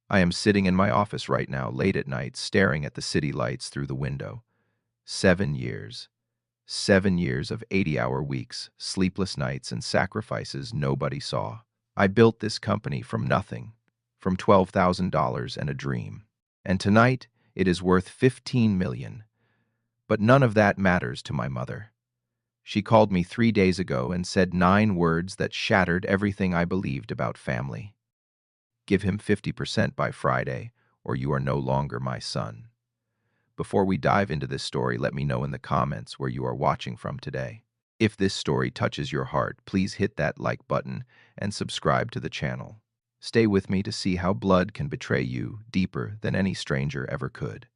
I am sitting in my office right now, late at night, staring at the city lights through the window. 7 years. 7 years of 80-hour weeks, sleepless nights, and sacrifices nobody saw. I built this company from nothing, from $12,000 and a dream. And tonight, it is worth $15 million. But none of that matters to my mother. She called me 3 days ago and said 9 words that shattered everything I believed about family. Give him 50% by Friday, or you are no longer my son. Before we dive into this story, let me know in the comments where you are watching from today. If this story touches your heart, please hit that like button and subscribe to the channel. Stay with me to see how blood can betray you deeper than any stranger ever could.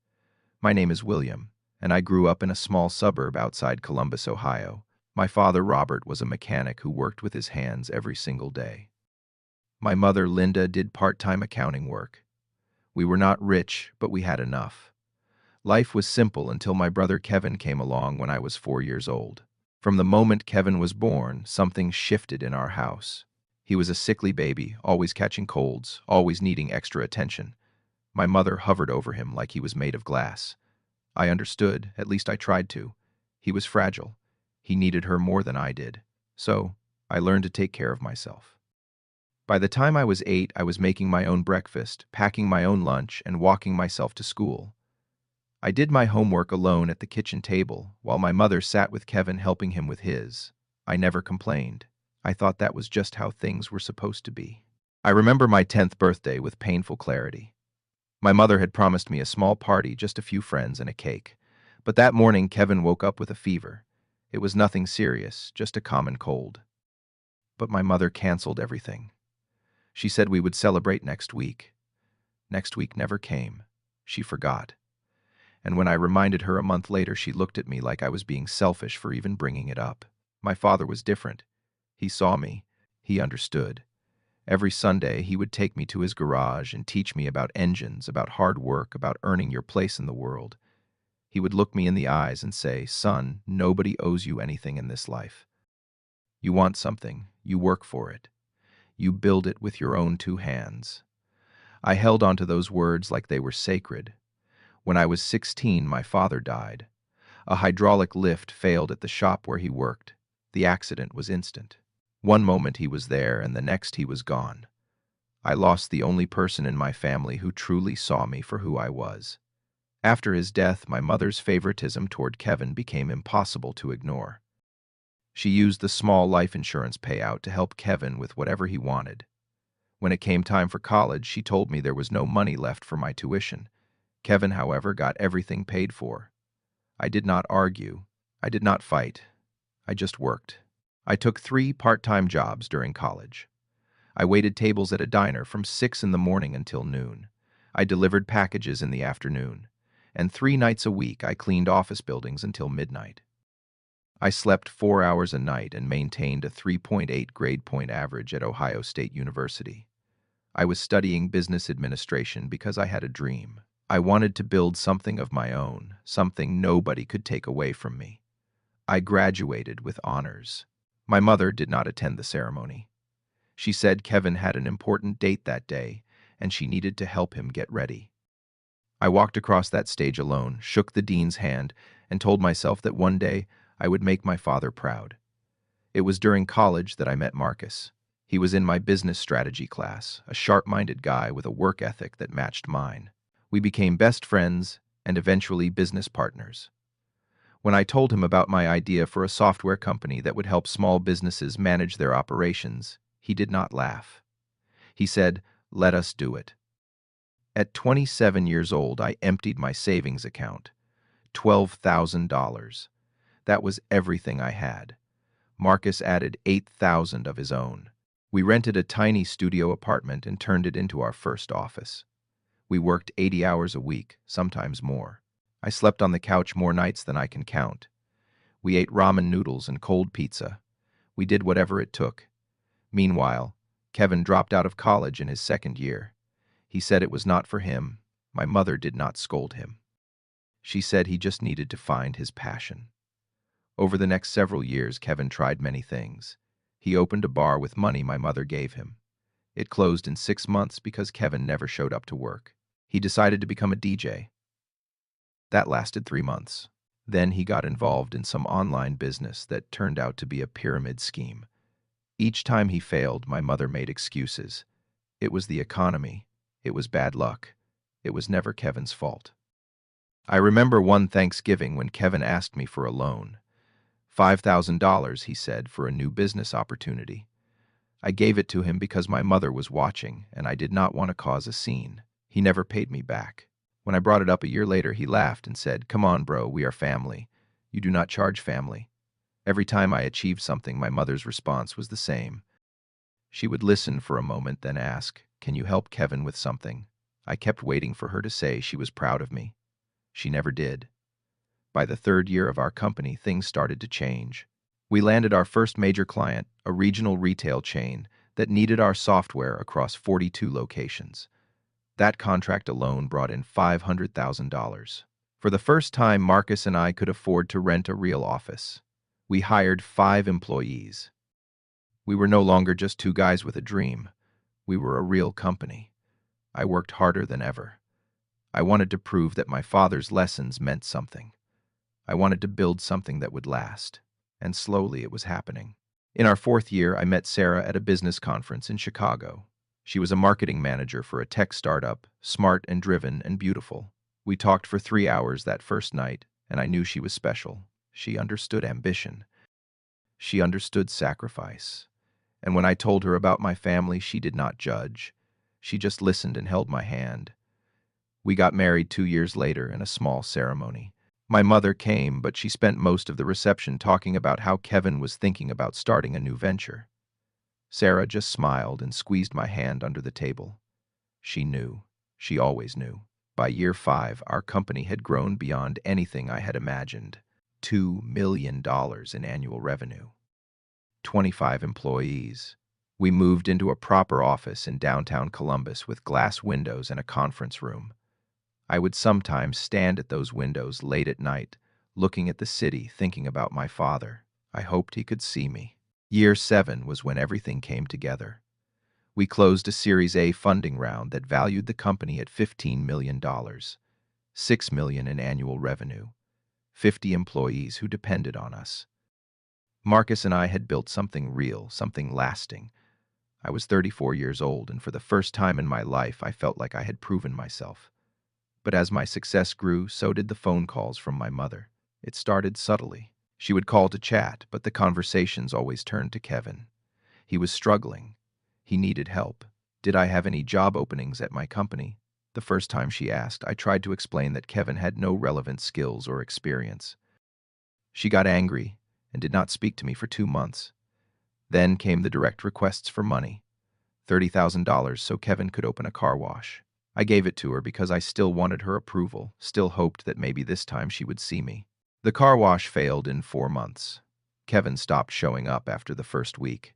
My name is William, and I grew up in a small suburb outside Columbus, Ohio. My father, Robert, was a mechanic who worked with his hands every single day. My mother, Linda, did part-time accounting work. We were not rich, but we had enough. Life was simple until my brother Kevin came along when I was 4 years old. From the moment Kevin was born, something shifted in our house. He was a sickly baby, always catching colds, always needing extra attention. My mother hovered over him like he was made of glass. I understood, at least I tried to. He was fragile. He needed her more than I did. So, I learned to take care of myself. By the time I was 8, I was making my own breakfast, packing my own lunch, and walking myself to school. I did my homework alone at the kitchen table, while my mother sat with Kevin helping him with his. I never complained. I thought that was just how things were supposed to be. I remember my 10th birthday with painful clarity. My mother had promised me a small party, just a few friends and a cake. But that morning, Kevin woke up with a fever. It was nothing serious, just a common cold. But my mother canceled everything. She said we would celebrate next week. Next week never came. She forgot. And when I reminded her a month later, she looked at me like I was being selfish for even bringing it up. My father was different. He saw me. He understood. Every Sunday, he would take me to his garage and teach me about engines, about hard work, about earning your place in the world. He would look me in the eyes and say, "Son, nobody owes you anything in this life. You want something, you work for it. You build it with your own 2 hands." I held on to those words like they were sacred. When I was 16, my father died. A hydraulic lift failed at the shop where he worked. The accident was instant. One moment he was there, and the next he was gone. I lost the only person in my family who truly saw me for who I was. After his death, my mother's favoritism toward Kevin became impossible to ignore. She used the small life insurance payout to help Kevin with whatever he wanted. When it came time for college, she told me there was no money left for my tuition. Kevin, however, got everything paid for. I did not argue. I did not fight. I just worked. I took 3 part-time jobs during college. I waited tables at a diner from 6 in the morning until noon. I delivered packages in the afternoon. And 3 nights a week, I cleaned office buildings until midnight. I slept 4 hours a night and maintained a 3.8 grade point average at Ohio State University. I was studying business administration because I had a dream. I wanted to build something of my own, something nobody could take away from me. I graduated with honors. My mother did not attend the ceremony. She said Kevin had an important date that day, and she needed to help him get ready. I walked across that stage alone, shook the dean's hand, and told myself that one day I would make my father proud. It was during college that I met Marcus. He was in my business strategy class, a sharp-minded guy with a work ethic that matched mine. We became best friends and eventually business partners. When I told him about my idea for a software company that would help small businesses manage their operations, he did not laugh. He said, "Let us do it." At 27 years old, I emptied my savings account. $12,000. That was everything I had. Marcus added $8,000 of his own. We rented a tiny studio apartment and turned it into our first office. We worked 80 hours a week, sometimes more. I slept on the couch more nights than I can count. We ate ramen noodles and cold pizza. We did whatever it took. Meanwhile, Kevin dropped out of college in his 2nd year. He said it was not for him. My mother did not scold him. She said he just needed to find his passion. Over the next several years, Kevin tried many things. He opened a bar with money my mother gave him. It closed in 6 months because Kevin never showed up to work. He decided to become a DJ. That lasted 3 months. Then he got involved in some online business that turned out to be a pyramid scheme. Each time he failed, my mother made excuses. It was the economy. It was bad luck. It was never Kevin's fault. I remember one Thanksgiving when Kevin asked me for a loan. $5,000, he said, for a new business opportunity. I gave it to him because my mother was watching, and I did not want to cause a scene. He never paid me back. When I brought it up a year later, he laughed and said, "Come on, bro, we are family. You do not charge family." Every time I achieved something, my mother's response was the same. She would listen for a moment, then ask, "Can you help Kevin with something?" I kept waiting for her to say she was proud of me. She never did. By the third year of our company, things started to change. We landed our first major client, a regional retail chain that needed our software across 42 locations. That contract alone brought in $500,000. For the first time, Marcus and I could afford to rent a real office. We hired 5 employees. We were no longer just two guys with a dream. We were a real company. I worked harder than ever. I wanted to prove that my father's lessons meant something. I wanted to build something that would last. And slowly it was happening. In our 4th year, I met Sarah at a business conference in Chicago. She was a marketing manager for a tech startup, smart and driven and beautiful. We talked for 3 hours that first night, and I knew she was special. She understood ambition. She understood sacrifice. And when I told her about my family, she did not judge. She just listened and held my hand. We got married 2 years later in a small ceremony. My mother came, but she spent most of the reception talking about how Kevin was thinking about starting a new venture. Sarah just smiled and squeezed my hand under the table. She knew. She always knew. By year 5, our company had grown beyond anything I had imagined. $2 million in annual revenue. 25 employees. We moved into a proper office in downtown Columbus with glass windows and a conference room. I would sometimes stand at those windows late at night, looking at the city, thinking about my father. I hoped he could see me. Year 7 was when everything came together. We closed a Series A funding round that valued the company at $15 million, $6 million in annual revenue, 50 employees who depended on us. Marcus and I had built something real, something lasting. I was 34 years old, and for the first time in my life, I felt like I had proven myself. But as my success grew, so did the phone calls from my mother. It started subtly. She would call to chat, but the conversations always turned to Kevin. He was struggling. He needed help. Did I have any job openings at my company? The first time she asked, I tried to explain that Kevin had no relevant skills or experience. She got angry and did not speak to me for 2 months. Then came the direct requests for money, $30,000 so Kevin could open a car wash. I gave it to her because I still wanted her approval, still hoped that maybe this time she would see me. The car wash failed in 4 months. Kevin stopped showing up after the first week.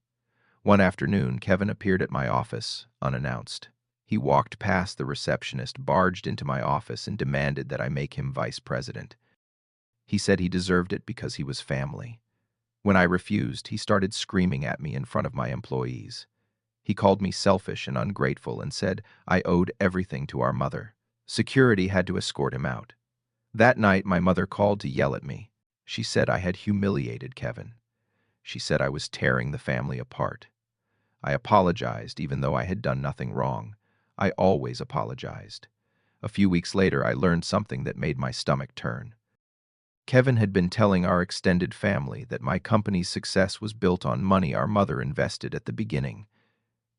One afternoon, Kevin appeared at my office, unannounced. He walked past the receptionist, barged into my office, and demanded that I make him vice president. He said he deserved it because he was family. When I refused, he started screaming at me in front of my employees. He called me selfish and ungrateful and said I owed everything to our mother. Security had to escort him out. That night, my mother called to yell at me. She said I had humiliated Kevin. She said I was tearing the family apart. I apologized, even though I had done nothing wrong. I always apologized. A few weeks later, I learned something that made my stomach turn. Kevin had been telling our extended family that my company's success was built on money our mother invested at the beginning.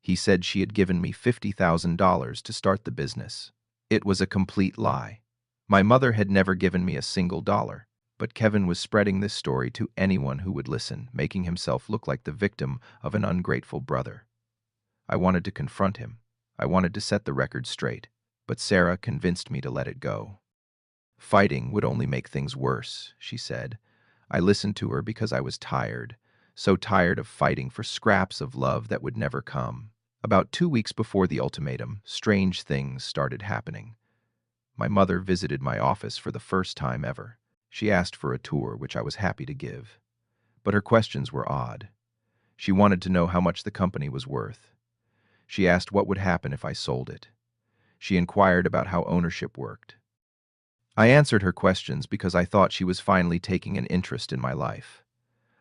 He said she had given me $50,000 to start the business. It was a complete lie. My mother had never given me a single dollar, but Kevin was spreading this story to anyone who would listen, making himself look like the victim of an ungrateful brother. I wanted to confront him. I wanted to set the record straight, but Sarah convinced me to let it go. Fighting would only make things worse, she said. I listened to her because I was tired, so tired of fighting for scraps of love that would never come. About 2 weeks before the ultimatum, strange things started happening. My mother visited my office for the first time ever. She asked for a tour, which I was happy to give. But her questions were odd. She wanted to know how much the company was worth. She asked what would happen if I sold it. She inquired about how ownership worked. I answered her questions because I thought she was finally taking an interest in my life.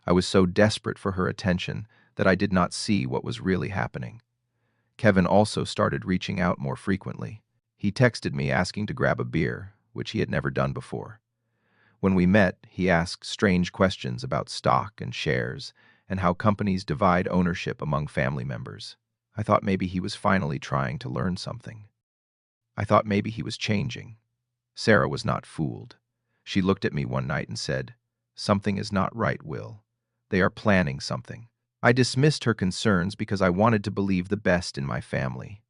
I was so desperate for her attention that I did not see what was really happening. Kevin also started reaching out more frequently. He texted me asking to grab a beer, which he had never done before. When we met, he asked strange questions about stock and shares and how companies divide ownership among family members. I thought maybe he was finally trying to learn something. I thought maybe he was changing. Sarah was not fooled. She looked at me one night and said, "Something is not right, Will. They are planning something." I dismissed her concerns because I wanted to believe the best in my family.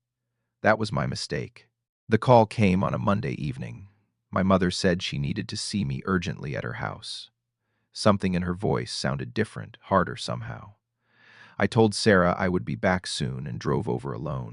That was my mistake. The call came on a Monday evening. My mother said she needed to see me urgently at her house. Something in her voice sounded different, harder somehow. I told Sarah I would be back soon and drove over alone.